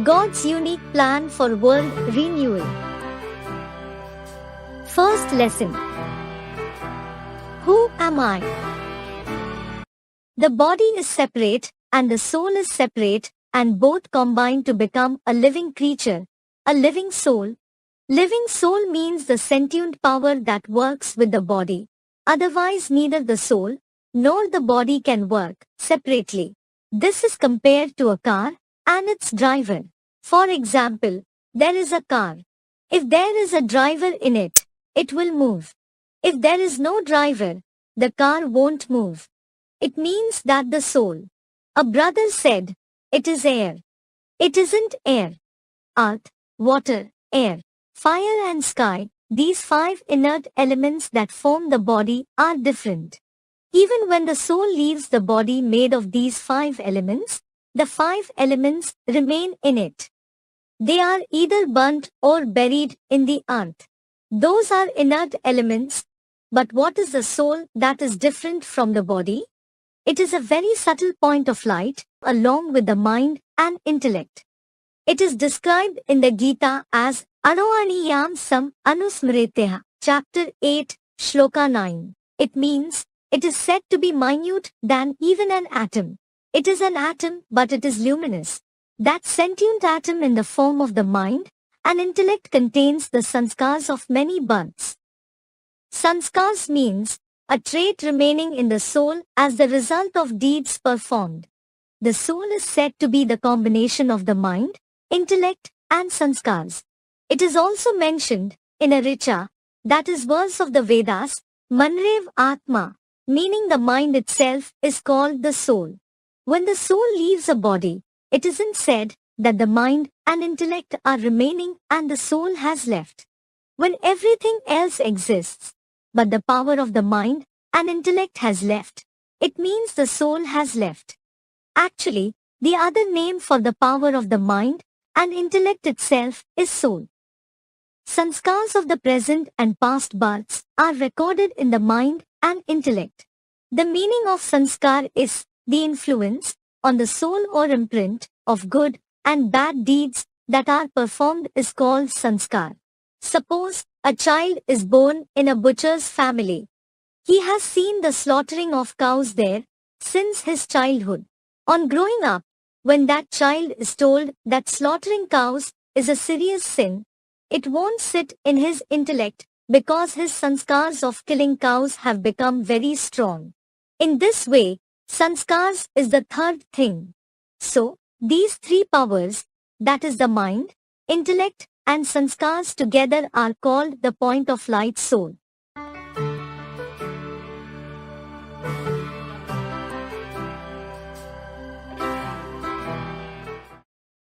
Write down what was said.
God's unique plan for world renewal. First lesson. Who am I? The body is separate and the soul is separate, and both combine to become a living creature, a living soul. Living soul means the sentient power that works with the body. Otherwise, neither the soul nor the body can work separately. This is compared to a car and its driver. For example, there is a car. If there is a driver in it, it will move. If there is no driver, the car won't move. It means that the soul. A brother said, it is air. It isn't air. Earth, water, air, fire and sky, these 5 inert elements that form the body are different. Even when the soul leaves the body made of these 5 elements, the 5 elements remain in it. They are either burnt or buried in the earth. Those are inert elements. But what is the soul that is different from the body? It is a very subtle point of light, along with the mind and intellect. It is described in the Gita as Anoaniyam Sam Anusmritya, chapter 8, shloka 9. It means, it is said to be minute than even an atom. It is an atom, but it is luminous. That sentient atom in the form of the mind and intellect contains the sanskars of many births. Sanskars means a trait remaining in the soul as the result of deeds performed. The soul is said to be the combination of the mind, intellect, and sanskars. It is also mentioned in a Richa, that is verse of the Vedas, Manrev Atma, meaning the mind itself is called the soul. When the soul leaves a body, it isn't said that the mind and intellect are remaining and the soul has left. When everything else exists, but the power of the mind and intellect has left, it means the soul has left. Actually, the other name for the power of the mind and intellect itself is soul. Sanskars of the present and past births are recorded in the mind and intellect. The meaning of sanskar is the influence on the soul or imprint of good and bad deeds that are performed is called sanskar. Suppose a child is born in a butcher's family. He has seen the slaughtering of cows there since his childhood. On growing up, when that child is told that slaughtering cows is a serious sin, it won't sit in his intellect because his sanskars of killing cows have become very strong. In this way, sanskars is the third thing. So, these 3 powers, that is the mind, intellect, and sanskars together are called the point of light soul.